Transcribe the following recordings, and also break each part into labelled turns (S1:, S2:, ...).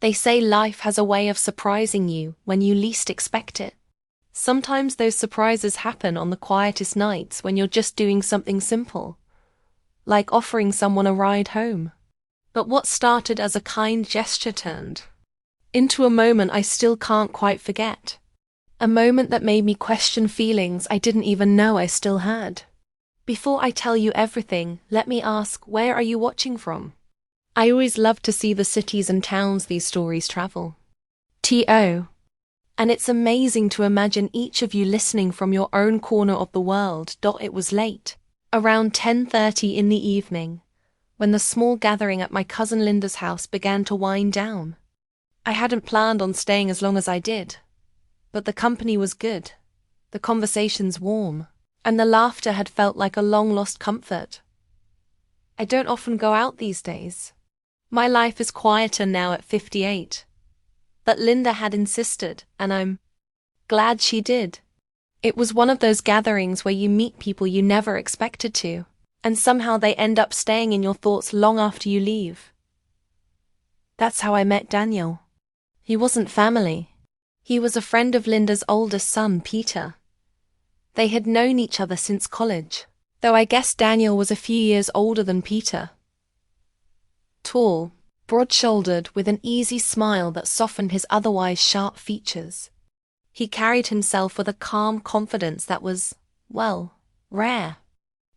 S1: They say life has a way of surprising you when you least expect it. Sometimes those surprises happen on the quietest nights when you're just doing something simple, like offering someone a ride home. But what started as a kind gesture turned into a moment I still can't quite forget. A moment that made me question feelings I didn't even know I still had. Before I tell you everything, let me ask, where are you watching from? I always love to see the cities and towns these stories travel. T.O. And it's amazing to imagine each of you listening from your own corner of the world. It was late, around 10:30 in the evening, when the small gathering at my cousin Linda's house began to wind down. I hadn't planned on staying as long as I did, but the company was good, the conversations warm, and the laughter had felt like a long-lost comfort. I don't often go out these days. My life is quieter now at 58. But Linda had insisted, and I'm glad she did. It was one of those gatherings where you meet people you never expected to, and somehow they end up staying in your thoughts long after you leave. That's how I met Daniel. He wasn't family. He was a friend of Linda's oldest son, Peter. They had known each other since college, though I guess Daniel was a few years older than Peter. Tall, broad-shouldered, with an easy smile that softened his otherwise sharp features. He carried himself with a calm confidence that was, well, rare.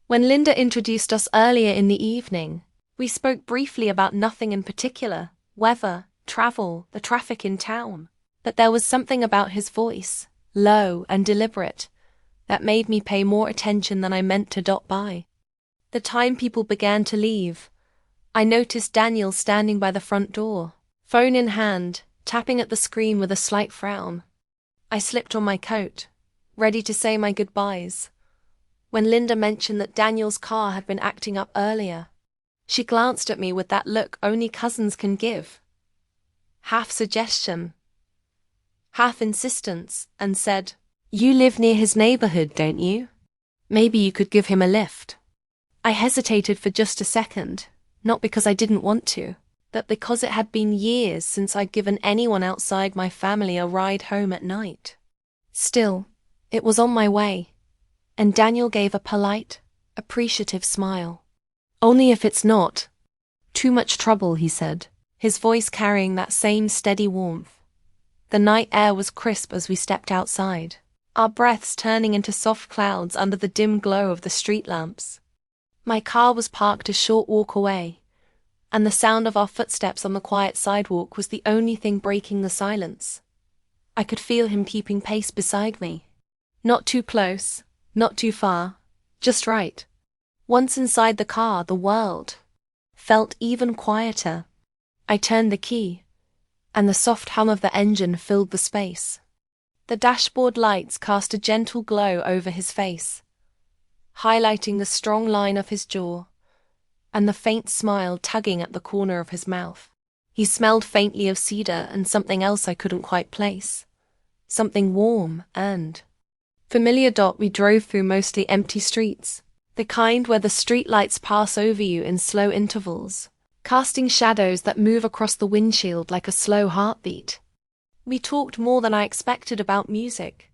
S1: When Linda introduced us earlier in the evening, we spoke briefly about nothing in particular, weather, travel, the traffic in town. But there was something about his voice, low and deliberate, that made me pay more attention than I meant to. By the time people began to leave, I noticed Daniel standing by the front door, phone in hand, tapping at the screen with a slight frown. I slipped on my coat, ready to say my goodbyes, when Linda mentioned that Daniel's car had been acting up earlier. She glanced at me with that look only cousins can give. Half suggestion, half insistence, and said, "You live near his neighborhood, don't you? Maybe you could give him a lift." I hesitated for just a second, not because I didn't want to, but because it had been years since I'd given anyone outside my family a ride home at night. Still, it was on my way, and Daniel gave a polite, appreciative smile. "Only if it's not too much trouble," he said, his voice carrying that same steady warmth. The night air was crisp as we stepped outside, our breaths turning into soft clouds under the dim glow of the street lamps. My car was parked a short walk away, and the sound of our footsteps on the quiet sidewalk was the only thing breaking the silence. I could feel him keeping pace beside me. Not too close, not too far, just right. Once inside the car, the world felt even quieter. I turned the key, and the soft hum of the engine filled the space. The dashboard lights cast a gentle glow over his face, highlighting the strong line of his jaw, and the faint smile tugging at the corner of his mouth. He smelled faintly of cedar and something else I couldn't quite place. Something warm and familiar. We drove through mostly empty streets, the kind where the streetlights pass over you in slow intervals, casting shadows that move across the windshield like a slow heartbeat. We talked more than I expected about music.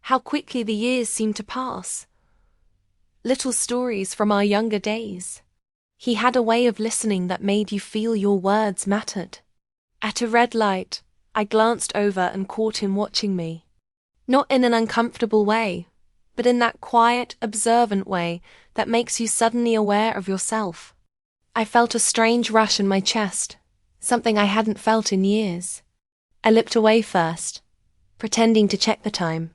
S1: How quickly the years seemed to pass. Little stories from our younger days. He had a way of listening that made you feel your words mattered. At a red light, I glanced over and caught him watching me. Not in an uncomfortable way, but in that quiet, observant way that makes you suddenly aware of yourself. I felt a strange rush in my chest, something I hadn't felt in years. I looked away first, pretending to check the time.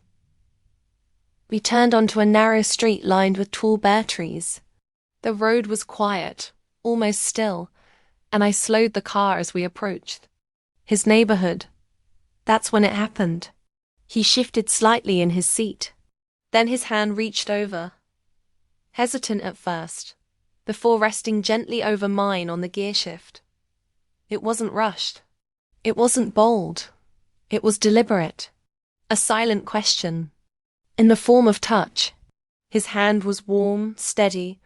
S1: We turned onto a narrow street lined with tall bare trees. The road was quiet, almost still, and I slowed the car as we approached his neighborhood. That's when it happened. He shifted slightly in his seat. Then his hand reached over, hesitant at first, before resting gently over mine on the gear shift. It wasn't rushed. It wasn't bold. It was deliberate. A silent question, in the form of touch. His hand was warm, steady,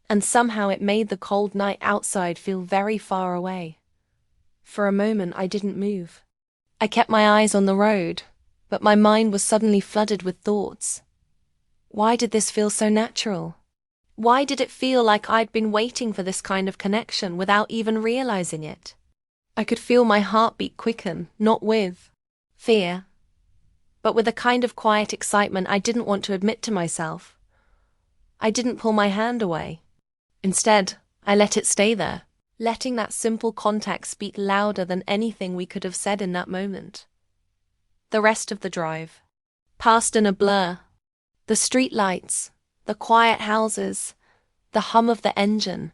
S1: and somehow it made the cold night outside feel very far away. For a moment, I didn't move. I kept my eyes on the road, but my mind was suddenly flooded with thoughts. Why did this feel so natural? Why did it feel like I'd been waiting for this kind of connection without even realizing it? I could feel my heartbeat quicken, not with fear, but with a kind of quiet excitement I didn't want to admit to myself. I didn't pull my hand away. Instead, I let it stay there, letting that simple contact speak louder than anything we could have said in that moment. The rest of the drive passed in a blur. The street lights, the quiet houses, the hum of the engine,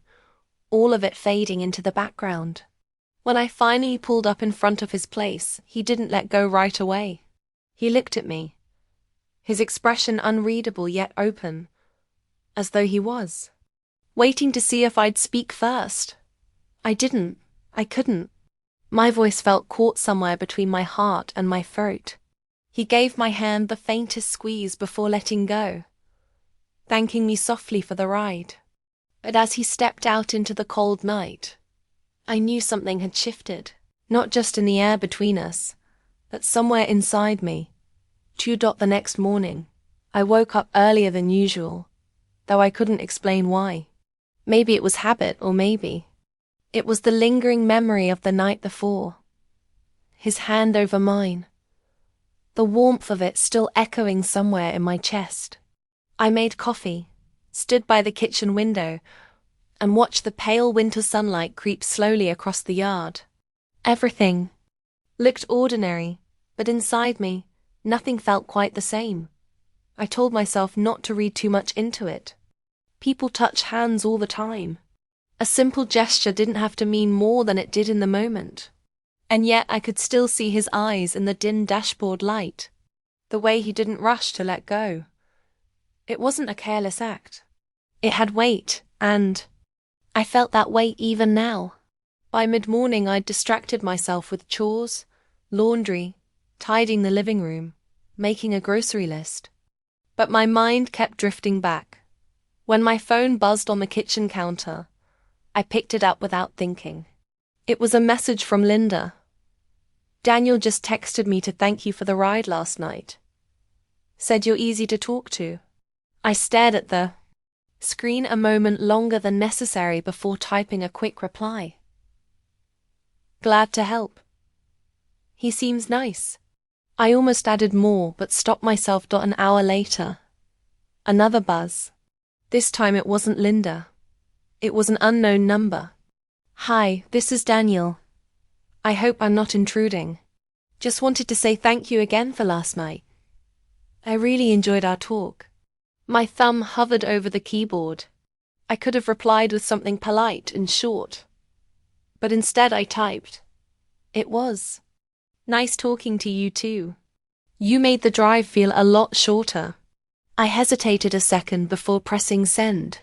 S1: all of it fading into the background. When I finally pulled up in front of his place, he didn't let go right away. He looked at me, his expression unreadable yet open, as though he was waiting to see if I'd speak first. I didn't. I couldn't. My voice felt caught somewhere between my heart and my throat. He gave my hand the faintest squeeze before letting go, thanking me softly for the ride. But as he stepped out into the cold night, I knew something had shifted, not just in the air between us, but somewhere inside me. The next morning, I woke up earlier than usual, though I couldn't explain why. Maybe it was habit, or maybe it was the lingering memory of the night before. His hand over mine, the warmth of it still echoing somewhere in my chest. I made coffee, stood by the kitchen window, and watched the pale winter sunlight creep slowly across the yard. Everything looked ordinary, but inside me, nothing felt quite the same. I told myself not to read too much into it. People touch hands all the time. A simple gesture didn't have to mean more than it did in the moment. And yet I could still see his eyes in the dim dashboard light, the way he didn't rush to let go. It wasn't a careless act. It had weight, and I felt that weight even now. By mid-morning I'd distracted myself with chores, laundry, tidying the living room, making a grocery list. But my mind kept drifting back. When my phone buzzed on the kitchen counter, I picked it up without thinking. It was a message from Linda. Daniel just texted me to thank you for the ride last night. Said you're easy to talk to. I stared at the screen a moment longer than necessary before typing a quick reply. Glad to help. He seems nice. I almost added more, but stopped myself. An hour later. Another buzz. This time it wasn't Linda. It was an unknown number. Hi, this is Daniel. I hope I'm not intruding. Just wanted to say thank you again for last night. I really enjoyed our talk. My thumb hovered over the keyboard. I could have replied with something polite and short, but instead I typed. It was nice talking to you too. You made the drive feel a lot shorter. I hesitated a second before pressing send.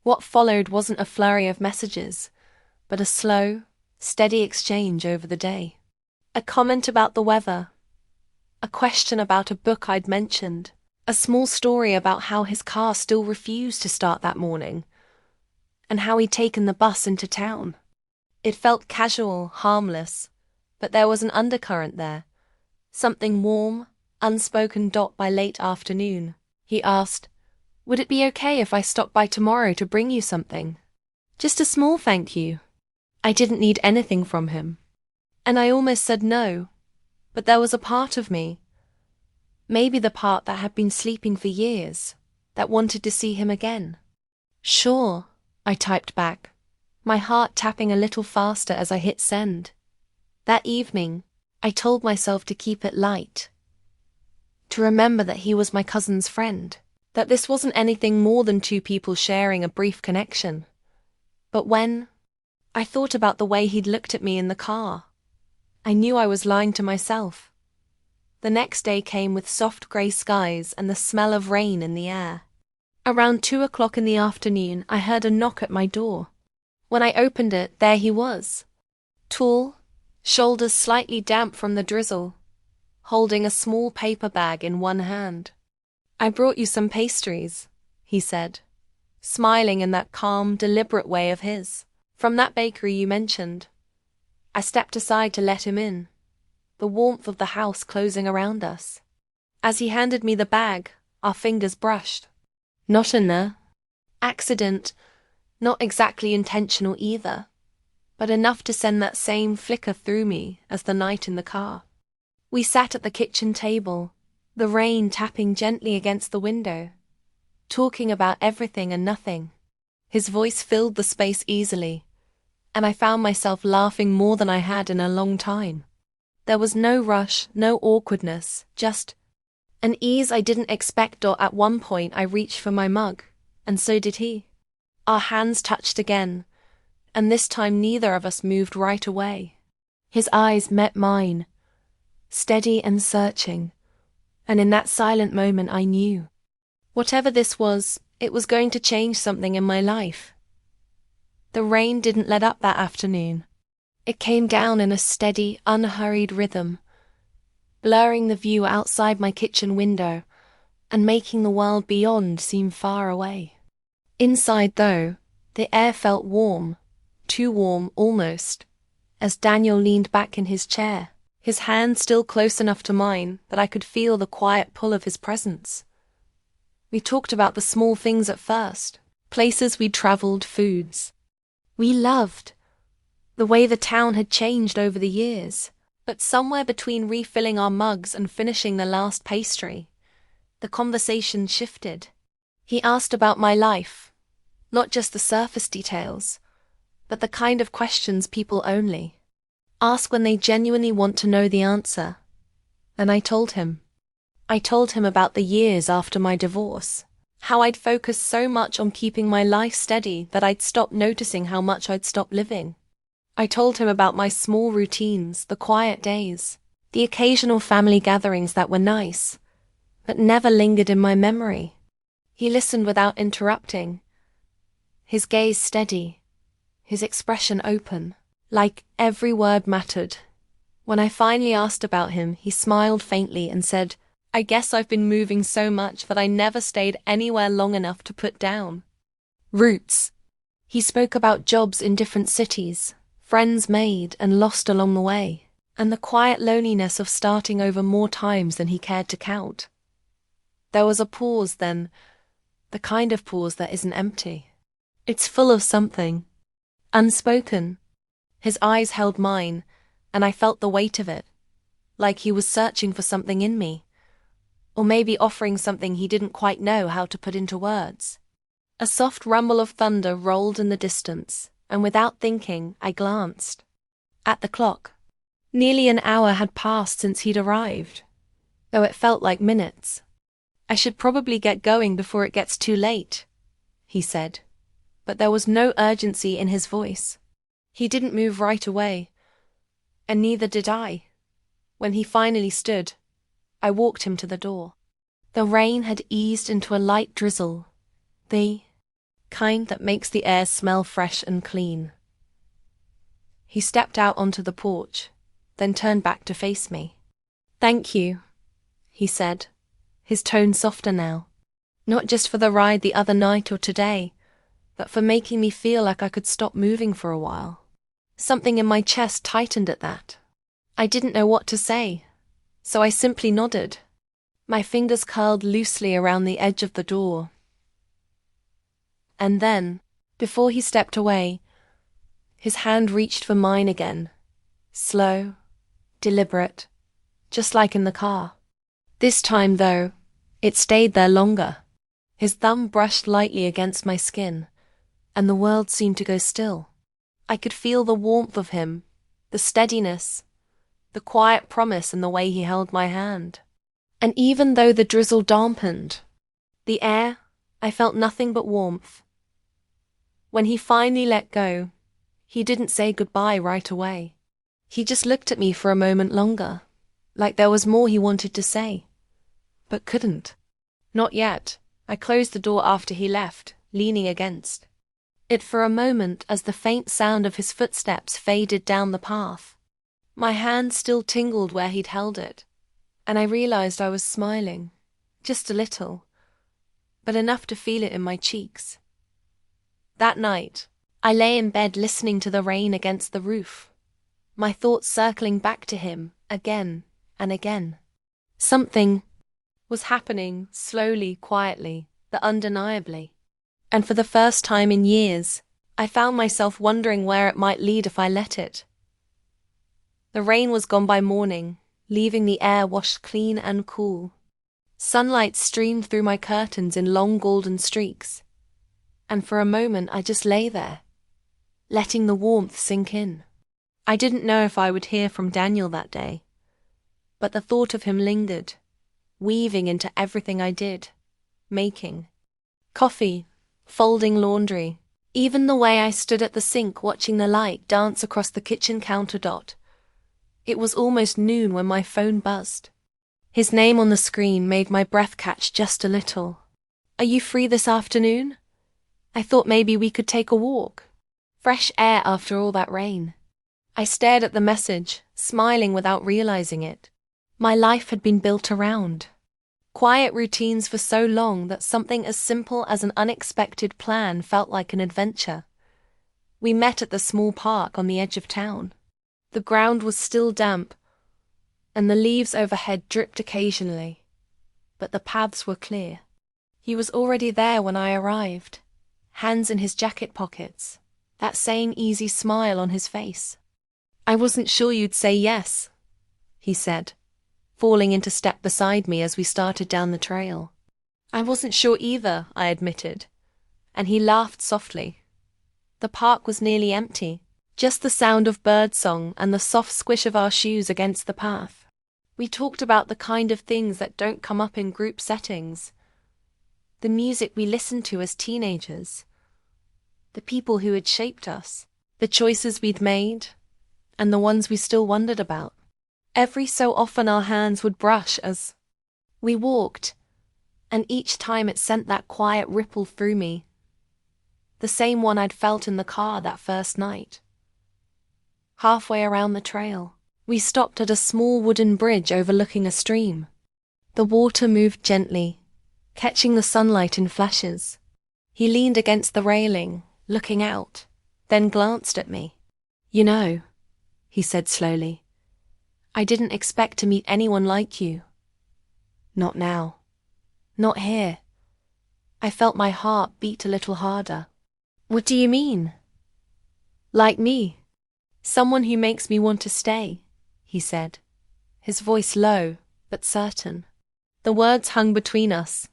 S1: What followed wasn't a flurry of messages, but a slow, steady exchange over the day. A comment about the weather, a question about a book I'd mentioned, a small story about how his car still refused to start that morning, and how he'd taken the bus into town. It felt casual, harmless, but there was an undercurrent there, something warm, unspoken. By late afternoon, he asked, would it be okay if I stopped by tomorrow to bring you something? Just a small thank you. I didn't need anything from him. And I almost said no, but there was a part of me, maybe the part that had been sleeping for years, that wanted to see him again. Sure, I typed back, my heart tapping a little faster as I hit send. That evening, I told myself to keep it light, to remember that he was my cousin's friend, that this wasn't anything more than two people sharing a brief connection. But when I thought about the way he'd looked at me in the car, I knew I was lying to myself. The next day came with soft grey skies and the smell of rain in the air. Around 2:00 in the afternoon, I heard a knock at my door. When I opened it, there he was. Tall, shoulders slightly damp from the drizzle, holding a small paper bag in one hand. I brought you some pastries, he said. smiling in that calm, deliberate way of his. From that bakery you mentioned, I stepped aside to let him in, the warmth of the house closing around us. As he handed me the bag, our fingers brushed. Not an accident, not exactly intentional either, but enough to send that same flicker through me as the night in the car. We sat at the kitchen table, the rain tapping gently against the window, talking about everything and nothing. His voice filled the space easily, and I found myself laughing more than I had in a long time. There was no rush, no awkwardness, just an ease I didn't expect. At one point I reached for my mug, and so did he. Our hands touched again, and this time neither of us moved right away. His eyes met mine, steady and searching, and in that silent moment I knew. Whatever this was, it was going to change something in my life. The rain didn't let up that afternoon. It came down in a steady, unhurried rhythm, blurring the view outside my kitchen window and making the world beyond seem far away. Inside, though, the air felt warm, too warm almost, as Daniel leaned back in his chair, his hand still close enough to mine that I could feel the quiet pull of his presence. We talked about the small things at first, places we'd traveled, foods we loved, the way the town had changed over the years. But somewhere between refilling our mugs and finishing the last pastry, the conversation shifted. He asked about my life, not just the surface details, but the kind of questions people only ask when they genuinely want to know the answer. And I told him. I told him about the years after my divorce, how I'd focused so much on keeping my life steady that I'd stopped noticing how much I'd stopped living. I told him about my small routines, the quiet days, the occasional family gatherings that were nice, but never lingered in my memory. He listened without interrupting, his gaze steady, his expression open, like every word mattered. When I finally asked about him, he smiled faintly and said, "I guess I've been moving so much that I never stayed anywhere long enough to put down roots." He spoke about jobs in different cities, friends made and lost along the way, and the quiet loneliness of starting over more times than he cared to count. There was a pause then, the kind of pause that isn't empty. It's full of something, unspoken. His eyes held mine, and I felt the weight of it, like he was searching for something in me, or maybe offering something he didn't quite know how to put into words. A soft rumble of thunder rolled in the distance, and without thinking, I glanced at the clock. Nearly an hour had passed since he'd arrived, though it felt like minutes. "I should probably get going before it gets too late," he said, but there was no urgency in his voice. He didn't move right away, and neither did I. When he finally stood, I walked him to the door. The rain had eased into a light drizzle, the kind that makes the air smell fresh and clean. He stepped out onto the porch, then turned back to face me. "Thank you," he said, his tone softer now. "Not just for the ride the other night or today, but for making me feel like I could stop moving for a while." Something in my chest tightened at that. I didn't know what to say, so I simply nodded. My fingers curled loosely around the edge of the door. And then, before he stepped away, his hand reached for mine again, slow, deliberate, just like in the car. This time, though, it stayed there longer. His thumb brushed lightly against my skin, and the world seemed to go still. I could feel the warmth of him, the steadiness, the quiet promise in the way he held my hand. And even though the drizzle dampened the air, I felt nothing but warmth. When he finally let go, he didn't say goodbye right away. He just looked at me for a moment longer, like there was more he wanted to say, but couldn't. Not yet. I closed the door after he left, leaning against it for a moment as the faint sound of his footsteps faded down the path. My hand still tingled where he'd held it, and I realized I was smiling, just a little, but enough to feel it in my cheeks. That night, I lay in bed listening to the rain against the roof, my thoughts circling back to him again and again. Something was happening slowly, quietly, but undeniably. And for the first time in years, I found myself wondering where it might lead if I let it. The rain was gone by morning, leaving the air washed clean and cool. Sunlight streamed through my curtains in long golden streaks, and for a moment I just lay there, letting the warmth sink in. I didn't know if I would hear from Daniel that day, but the thought of him lingered, weaving into everything I did, making coffee, folding laundry, even the way I stood at the sink watching the light dance across the kitchen counter. It was almost noon when my phone buzzed. His name on the screen made my breath catch just a little. "Are you free this afternoon? I thought maybe we could take a walk. Fresh air after all that rain." I stared at the message, smiling without realizing it. My life had been built around quiet routines for so long that something as simple as an unexpected plan felt like an adventure. We met at the small park on the edge of town. The ground was still damp, and the leaves overhead dripped occasionally, but the paths were clear. He was already there when I arrived, hands in his jacket pockets, that same easy smile on his face. "I wasn't sure you'd say yes," he said, falling into step beside me as we started down the trail. "I wasn't sure either," I admitted, and he laughed softly. The park was nearly empty, just the sound of birdsong and the soft squish of our shoes against the path. We talked about the kind of things that don't come up in group settings. The music we listened to as teenagers, the people who had shaped us, the choices we'd made, and the ones we still wondered about. Every so often our hands would brush as we walked, and each time it sent that quiet ripple through me, the same one I'd felt in the car that first night. Halfway around the trail, we stopped at a small wooden bridge overlooking a stream. The water moved gently, catching the sunlight in flashes. He leaned against the railing, looking out, then glanced at me. "You know," he said slowly, "I didn't expect to meet anyone like you. Not now. Not here." I felt my heart beat a little harder. "What do you mean?" "Like me. Someone who makes me want to stay," he said, his voice low but certain. The words hung between us,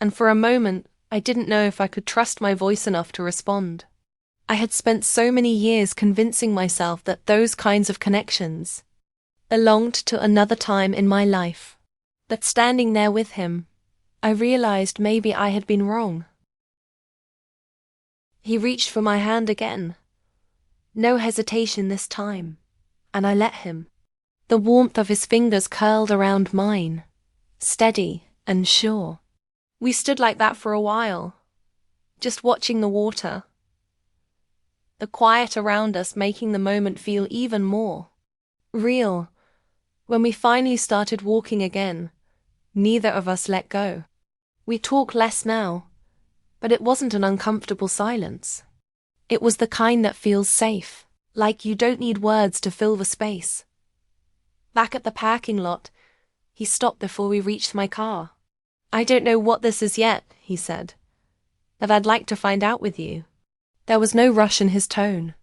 S1: and for a moment I didn't know if I could trust my voice enough to respond. I had spent so many years convincing myself that those kinds of connections belonged to another time in my life. But standing there with him, I realized maybe I had been wrong. He reached for my hand again. No hesitation this time, and I let him. The warmth of his fingers curled around mine, steady and sure. We stood like that for a while, just watching the water, the quiet around us making the moment feel even more real. When we finally started walking again, neither of us let go. We talk less now, but it wasn't an uncomfortable silence. It was the kind that feels safe, like you don't need words to fill the space. Back at the parking lot, he stopped before we reached my car. "I don't know what this is yet," he said, "but I'd like to find out with you." There was no rush in his tone,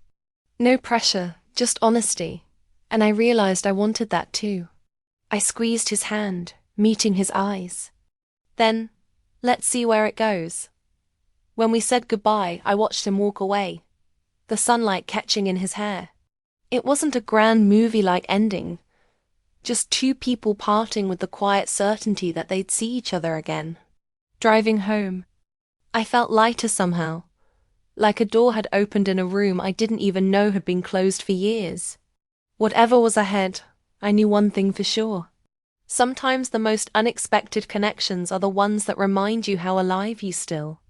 S1: no pressure, just honesty, and I realized I wanted that too. I squeezed his hand, meeting his eyes. Then, "Let's see where it goes." When we said goodbye, I watched him walk away, the sunlight catching in his hair. It wasn't a grand movie-like ending, just two people parting with the quiet certainty that they'd see each other again. Driving home, I felt lighter somehow, like a door had opened in a room I didn't even know had been closed for years. Whatever was ahead, I knew one thing for sure. Sometimes the most unexpected connections are the ones that remind you how alive you still